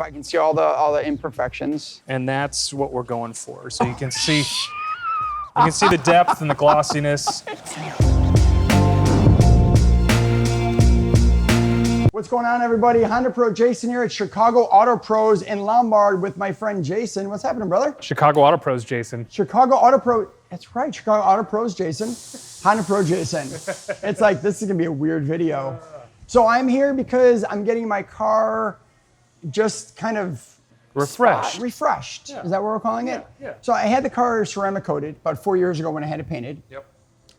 I can see all the imperfections. And that's what we're going for. So you can see the depth and the glossiness. What's going on, everybody? HondaPro Jason here at Chicago Auto Pros in Lombard with my friend Jason. What's happening, brother? Chicago Auto Pros, Jason. Chicago Auto Pro, that's right, Chicago Auto Pros Jason. HondaPro Jason. It's like, this is gonna be a weird video. So I'm here because I'm getting my car just kind of refreshed. Yeah. Is that what we're calling it? Yeah. So I had the car ceramic coated about 4 years ago when I had it painted. Yep.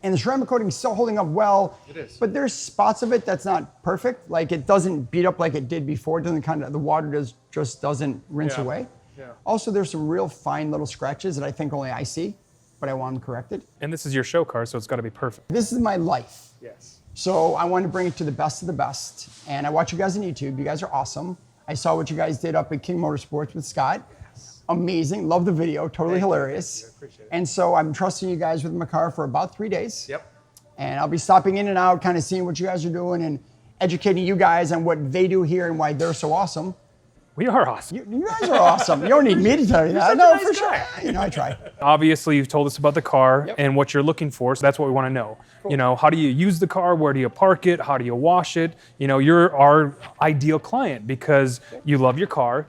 And the ceramic coating is still holding up well. It is. But there's spots of it that's not perfect. Like it doesn't beat up like it did before. It doesn't the water just doesn't rinse away. Yeah. Also, there's some real fine little scratches that I think only I see, but I want them corrected. And this is your show car, so it's got to be perfect. This is my life. Yes. So I wanted to bring it to the best of the best. And I watch you guys on YouTube. You guys are awesome. I saw what you guys did up at King Motorsports with Scott. Yes. Amazing. Love the video. Totally hilarious. I appreciate it. And so I'm trusting you guys with my car for about 3 days. Yep. And I'll be stopping in and out, kind of seeing what you guys are doing and educating you guys on what they do here and why they're so awesome. We are awesome. You guys are awesome. You don't need me to tell you that. No, for sure. You know, I try. Obviously, you've told us about the car and what you're looking for, so that's what we want to know. Cool. You know, how do you use the car? Where do you park it? How do you wash it? You know, you're our ideal client because you love your car.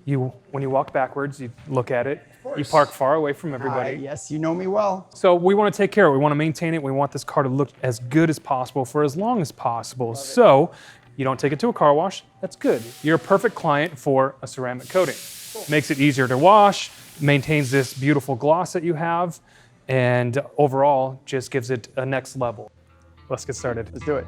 When you walk backwards, you look at it. You park far away from everybody. Yes, you know me well. So we want to take care of it. We want to maintain it. We want this car to look as good as possible for as long as possible. So you don't take it to a car wash. That's good. You're a perfect client for a ceramic coating. Cool. Makes it easier to wash, maintains this beautiful gloss that you have, and overall just gives it a next level. Let's get started. Let's do it.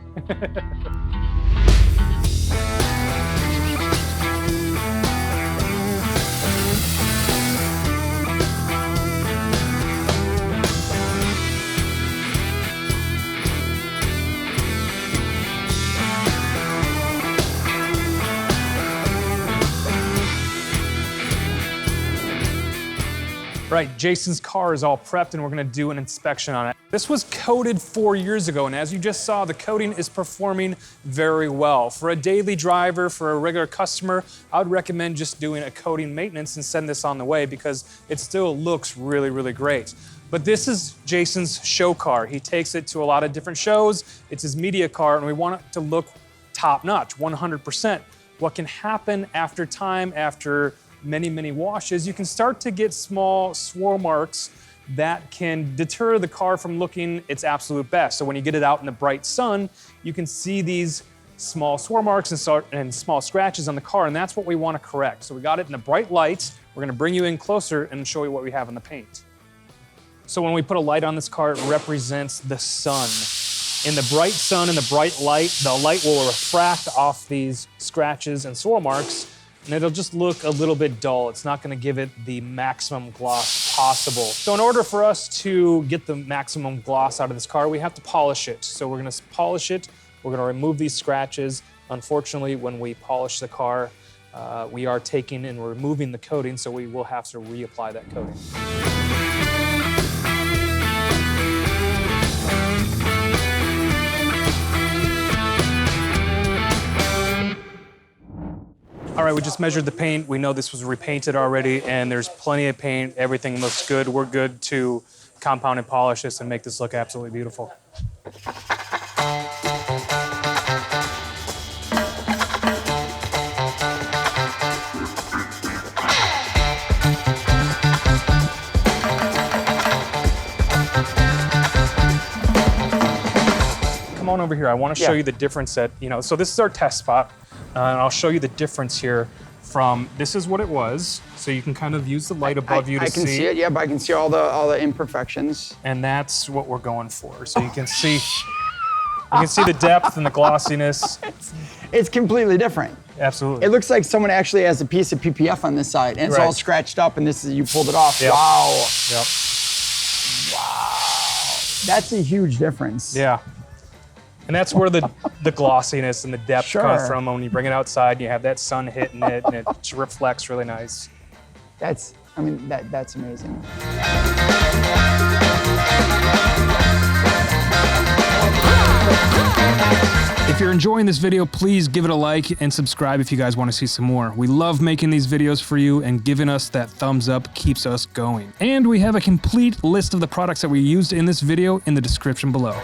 Right, Jason's car is all prepped and we're gonna do an inspection on it. This was coated 4 years ago, and as you just saw, the coating is performing very well. For a daily driver, for a regular customer, I would recommend just doing a coating maintenance and send this on the way because it still looks really, really great. But this is Jason's show car. He takes it to a lot of different shows. It's his media car, and we want it to look top-notch, 100%. What can happen after time, after many, many washes, you can start to get small swirl marks that can deter the car from looking its absolute best. So when you get it out in the bright sun, you can see these small swirl marks and small scratches on the car, and that's what we want to correct. So we got it in the bright lights. We're going to bring you in closer and show you what we have in the paint. So when we put a light on this car, it represents the sun. In the bright sun and the bright light, the light will refract off these scratches and swirl marks, and it'll just look a little bit dull. It's not gonna give it the maximum gloss possible. So in order for us to get the maximum gloss out of this car, we have to polish it. So we're gonna polish it, we're gonna remove these scratches. Unfortunately, when we polish the car, we are taking and removing the coating, so we will have to reapply that coating. All right, we just measured the paint. We know this was repainted already, and there's plenty of paint. Everything looks good. We're good to compound and polish this and make this look absolutely beautiful. Come on over here. I want to show you the difference that, so this is our test spot. And I'll show you the difference here from, this is what it was. So you can kind of use the light above you to see. I can see it, yeah, but I can see all the imperfections. And that's what we're going for. So you can see the depth and the glossiness. It's completely different. Absolutely. It looks like someone actually has a piece of PPF on this side, and it's all scratched up, and this is, you pulled it off. Yep. Wow. Yep. Wow. That's a huge difference. Yeah. And that's where the glossiness and the depth comes from. When you bring it outside, you have that sun hitting it, and it reflects really nice. That's amazing. If you're enjoying this video, please give it a like and subscribe if you guys want to see some more. We love making these videos for you, and giving us that thumbs up keeps us going. And we have a complete list of the products that we used in this video in the description below.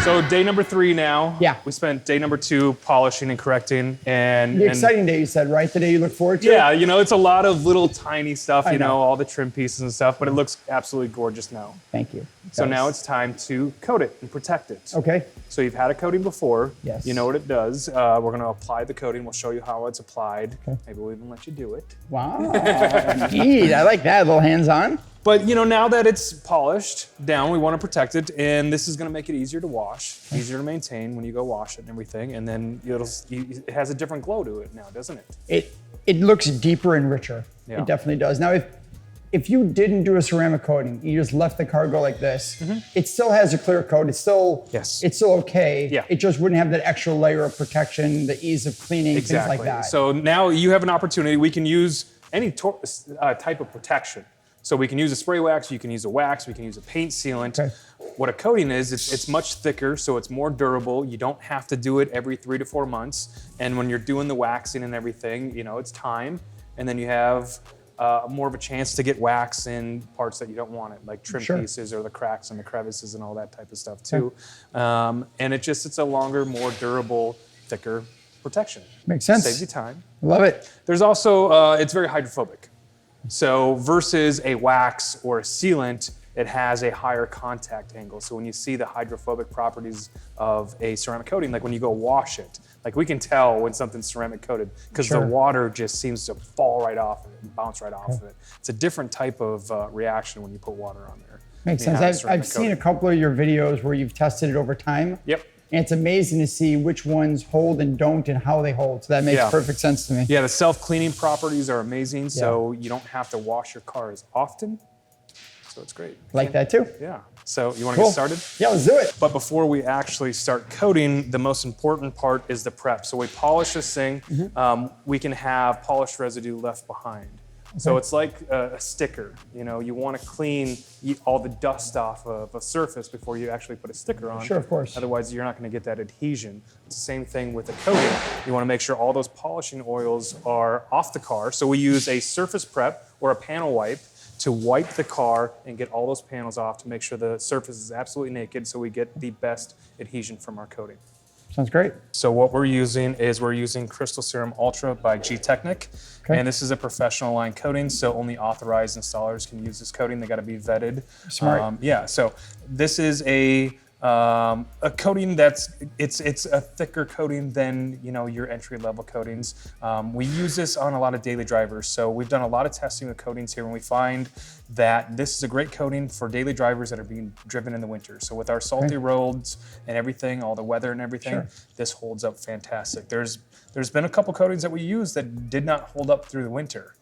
So day number 3 now. Yeah. We spent day number 2 polishing and correcting, and The exciting day, you said, right? The day you look forward to? yeah, you know, it's a lot of little tiny stuff, I you know, know. all the trim pieces and stuff, but it looks absolutely gorgeous now. Thank you. So now it's time to coat it and protect it. Okay. So you've had a coating before. Yes. You know what it does. We're going to apply the coating. We'll show you how it's applied. Okay. Maybe we'll even let you do it. Wow. Neat. I like that. A little hands-on. But you know, now that it's polished down, we want to protect it, and this is going to make it easier to wash, easier to maintain when you go wash it and everything. And then it has a different glow to it now, doesn't it? It looks deeper and richer. Yeah. It definitely does. Now, if you didn't do a ceramic coating, you just left the car go like this, it still has a clear coat. It's still okay. Yeah. It just wouldn't have that extra layer of protection, the ease of cleaning, things like that. So now you have an opportunity. We can use any type of protection. So we can use a spray wax, you can use a wax, we can use a paint sealant. Okay. What a coating is, it's much thicker, so it's more durable. You don't have to do it every 3 to 4 months. And when you're doing the waxing and everything, you know, it's time. And then you have more of a chance to get wax in parts that you don't want it, like trim pieces or the cracks and the crevices and all that type of stuff too. And it's a longer, more durable, thicker protection. Makes sense. Saves you time. Love it. There's also, it's very hydrophobic. So versus a wax or a sealant, it has a higher contact angle. So when you see the hydrophobic properties of a ceramic coating, like when you go wash it, like we can tell when something's ceramic coated because the water just seems to fall right off of it and bounce right off of it. It's a different type of reaction when you put water on there. Makes sense. I've seen a couple of your videos where you've tested it over time. Yep. And it's amazing to see which ones hold and don't and how they hold. So that makes perfect sense to me. Yeah, the self-cleaning properties are amazing. So you don't have to wash your car as often. So it's great. Like that too. Yeah. So you want to get started? Yeah, let's do it. But before we actually start coating, the most important part is the prep. So we polish this thing. We can have polished residue left behind. So it's like a sticker. You know, you want to clean all the dust off of a surface before you actually put a sticker on. Sure, of course. Otherwise, you're not going to get that adhesion. It's the same thing with a coating. You want to make sure all those polishing oils are off the car. So we use a surface prep or a panel wipe to wipe the car and get all those panels off to make sure the surface is absolutely naked so we get the best adhesion from our coating. Sounds great. So what we're using Crystal Serum Ultra by G-Technic. Okay. And this is a professional line coating, so only authorized installers can use this coating. They got to be vetted. Smart. Yeah, so this is a coating it's a thicker coating than your entry level coatings. We use this on a lot of daily drivers, so we've done a lot of testing with coatings here, and we find that this is a great coating for daily drivers that are being driven in the winter. So with our salty roads and everything, all the weather and everything, this holds up fantastic. There's been a couple coatings that we use that did not hold up through the winter.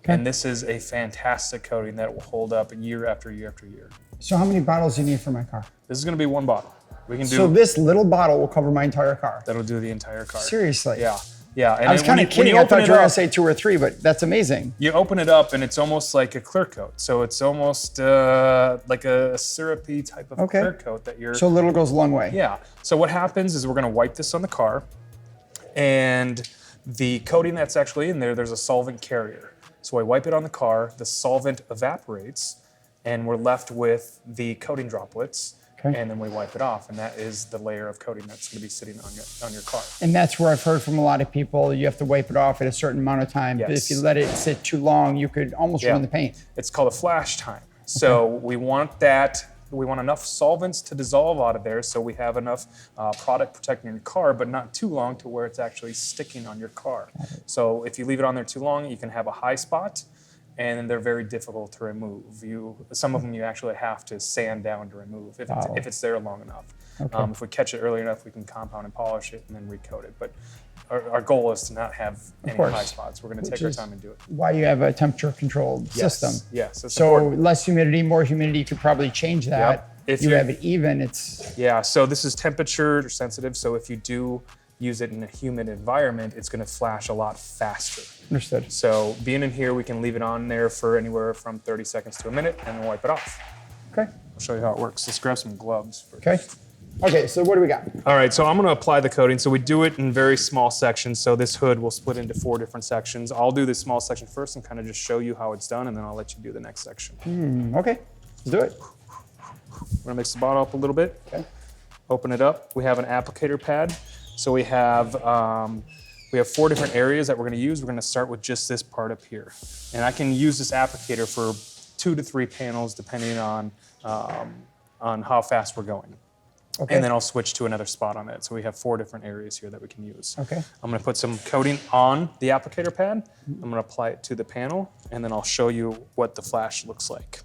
And this is a fantastic coating that will hold up year after year after year. So how many bottles do you need for my car? This is going to be one bottle. We can do. So this little bottle will cover my entire car? That'll do the entire car. Seriously? Yeah. Yeah. And I was kind of kidding. I thought you were going to say 2 or 3, but that's amazing. You open it up and it's almost like a clear coat. So it's almost like a syrupy type of clear coat that you're. So little goes a long way. Yeah. So what happens is we're going to wipe this on the car, and the coating that's actually in there's a solvent carrier. So I wipe it on the car, the solvent evaporates, and we're left with the coating droplets, and then we wipe it off, and that is the layer of coating that's going to be sitting on your car. And that's where I've heard from a lot of people, you have to wipe it off at a certain amount of time. But if you let it sit too long, you could almost ruin the paint. It's called a flash time. So we want that. We want enough solvents to dissolve out of there, so we have enough product protecting your car, but not too long to where it's actually sticking on your car. So if you leave it on there too long, you can have a high spot, and they're very difficult to remove. Some of them you actually have to sand down to remove if it's there long enough. If we catch it early enough, we can compound and polish it and then recoat it. But our goal is to not have any high spots. We're going to take our time and do it. Why you have a temperature-controlled system. Yes, it's so important. less humidity, more humidity, you could probably change that. Yep. If you have it even, it's... Yeah, so this is temperature sensitive, so if you do use it in a humid environment, it's going to flash a lot faster. Understood. So being in here, we can leave it on there for anywhere from 30 seconds to a minute and then wipe it off. Okay. I'll show you how it works. Let's grab some gloves first. Okay. Okay, so what do we got? All right, so I'm gonna apply the coating. So we do it in very small sections. So this hood will split into 4 different sections. I'll do this small section first and kind of just show you how it's done, and then I'll let you do the next section. Okay, let's do it. We're gonna mix the bottle up a little bit. Okay. Open it up. We have an applicator pad. So we have 4 different areas that we're gonna use. We're gonna start with just this part up here. And I can use this applicator for 2 to 3 panels depending on how fast we're going. Okay. And then I'll switch to another spot on it. So we have 4 different areas here that we can use. Okay. I'm gonna put some coating on the applicator pad. I'm gonna apply it to the panel, and then I'll show you what the flash looks like.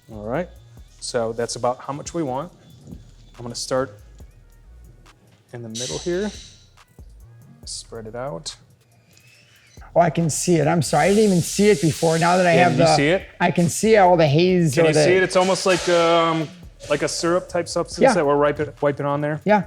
All right, so that's about how much we want. I'm gonna start in the middle here, spread it out. Oh, I can see it. I'm sorry, I didn't even see it before. Now that I have did you see it? I can see all the haze. Can you see it? It's almost like a syrup type substance that we're wiping on there. Yeah.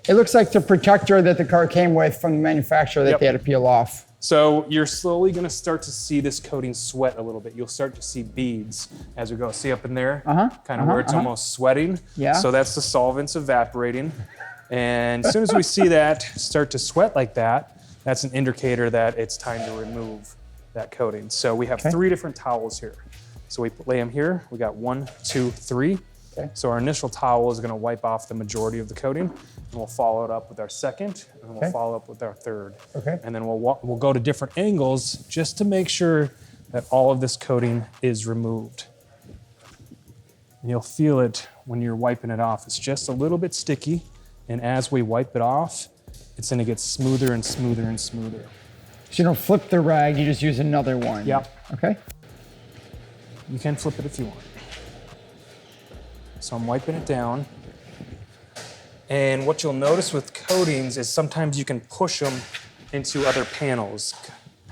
It looks like the protector that the car came with from the manufacturer that they had to peel off. So you're slowly gonna start to see this coating sweat a little bit. You'll start to see beads as we go. See up in there? Kind of where it's almost sweating. Yeah. So that's the solvents evaporating. And as soon as we see that start to sweat like that, that's an indicator that it's time to remove that coating. So we have 3 different towels here. So we lay them here. We got 1, 2, 3. Okay. So our initial towel is gonna wipe off the majority of the coating, and we'll follow it up with our second, and then we'll follow up with our third. Okay. And then we'll go to different angles just to make sure that all of this coating is removed. And you'll feel it when you're wiping it off. It's just a little bit sticky, and as we wipe it off, it's gonna get smoother and smoother and smoother. So you don't flip the rag, you just use another one. Yep. Okay. You can flip it if you want. So I'm wiping it down. And what you'll notice with coatings is sometimes you can push them into other panels.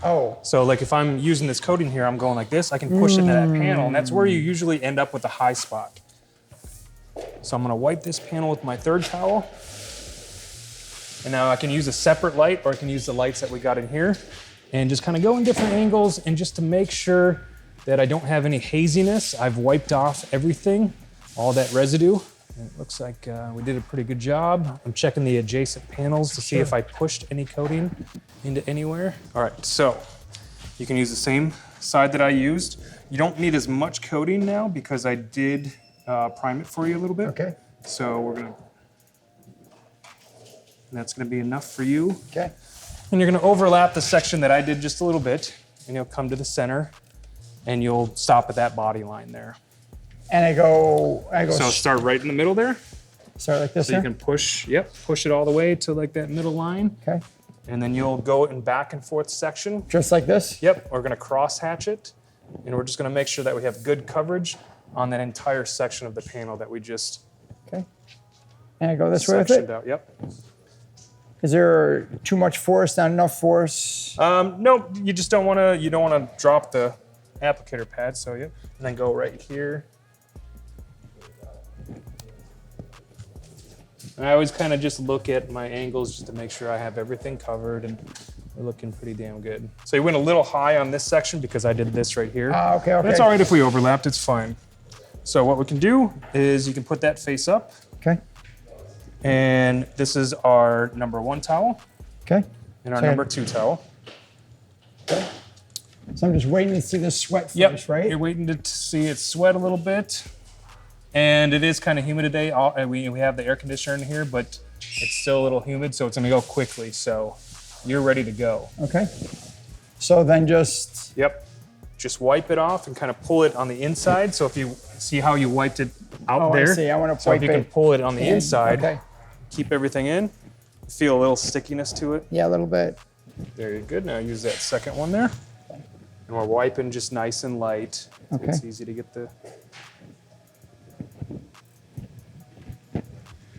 Oh. So like if I'm using this coating here, I'm going like this, I can push it into that panel, and that's where you usually end up with a high spot. So I'm gonna wipe this panel with my third towel. And now I can use a separate light, or I can use the lights that we got in here, and just kind of go in different angles, and just to make sure that I don't have any haziness, I've wiped off everything, all that residue. And it looks like we did a pretty good job. I'm checking the adjacent panels to see if I pushed any coating into anywhere. All right, so you can use the same side that I used. You don't need as much coating now because I did prime it for you a little bit. Okay. So that's gonna be enough for you. Okay. And you're gonna overlap the section that I did just a little bit, and you'll come to the center, and you'll stop at that body line there. And I go. So start right in the middle there. Start like this. So you can push it all the way to like that middle line. Okay. And then you'll go in back and forth section. Just like this. Yep, we're gonna cross hatch it, and we're just gonna make sure that we have good coverage on that entire section of the panel that we just Okay. And I go this way with it. out. Yep. Is there too much force? Not enough force? No, you just don't wanna drop the applicator pad. So yep, and then go right here. And I always kind of just look at my angles just to make sure I have everything covered, and we're looking pretty damn good. So you went a little high on this section because I did this right here. Okay, okay. But it's all right if we overlapped, it's fine. So what we can do is you can put that face up. Okay. And this is our #1 towel. Okay. And our #2 towel. Okay. So I'm just waiting to see the sweat first, right? You're waiting to see it sweat a little bit. And it is kind of humid today. We have the air conditioner in here, but it's still a little humid, so it's gonna go quickly. So you're ready to go. Okay. So then just... Yep. Just wipe it off and kind of pull it on the inside. So if you see how you wiped it out there. I see. I want to so if you can pull it on the inside, okay. Keep everything in. Feel a little stickiness to it. Yeah, a little bit. Very good. Now use that second one there. And we're wiping just nice and light. Okay. It's easy to get the...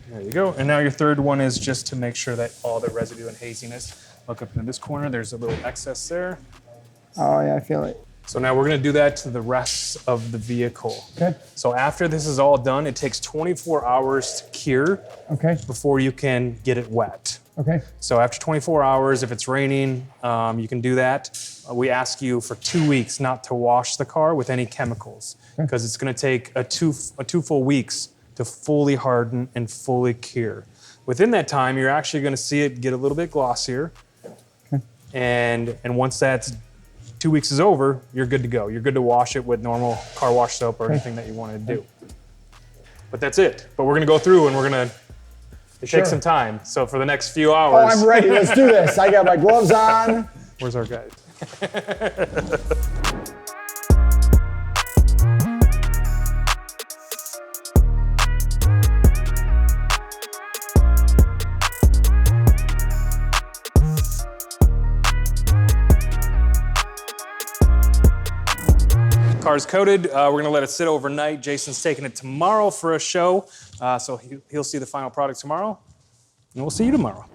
There you go. And now your third one is just to make sure that all the residue and haziness, look up in this corner, there's a little excess there. Oh yeah, I feel it. So now we're gonna do that to the rest of the vehicle. Okay. So after this is all done, it takes 24 hours to cure Okay. before you can get it wet. Okay. So after 24 hours, if it's raining, you can do that. We ask you for 2 weeks not to wash the car with any chemicals because it's going to take a two full weeks to fully harden and fully cure. Within that time, you're actually going to see it get a little bit glossier. Okay. And once that's 2 weeks is over, you're good to go. You're good to wash it with normal car wash soap or anything that you want to do. But that's it. But we're going to go through and we're going to take some time. So for the next few hours. Oh, I'm ready. Let's do this. I got my gloves on. Where's our guy? Car's coated. We're gonna let it sit overnight. Jason's taking it tomorrow for a show. So he'll see the final product tomorrow. And we'll see you tomorrow.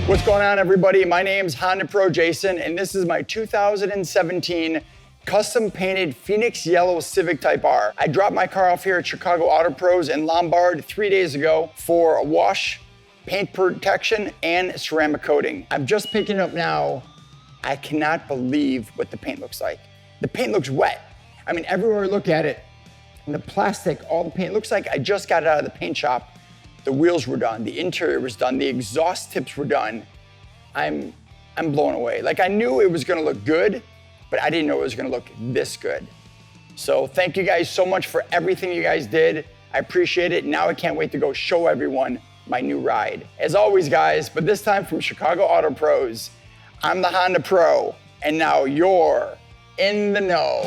What's going on, everybody? My name's HondaPro Jason, and this is my 2017 custom painted Phoenix Yellow Civic Type R. I dropped my car off here at Chicago Auto Pros in Lombard 3 days ago for a wash, paint protection, and ceramic coating. I'm just picking it up now. I cannot believe what the paint looks like. The paint looks wet. I mean, everywhere I look at it, and the plastic, all the paint looks like I just got it out of the paint shop. The wheels were done, the interior was done, the exhaust tips were done. I'm blown away. Like, I knew it was gonna look good, but I didn't know it was gonna look this good. So thank you guys so much for everything you guys did. I appreciate it. Now I can't wait to go show everyone my new ride. As always, guys, but this time from Chicago Auto Pros, I'm the Honda Pro, and now you're in the know.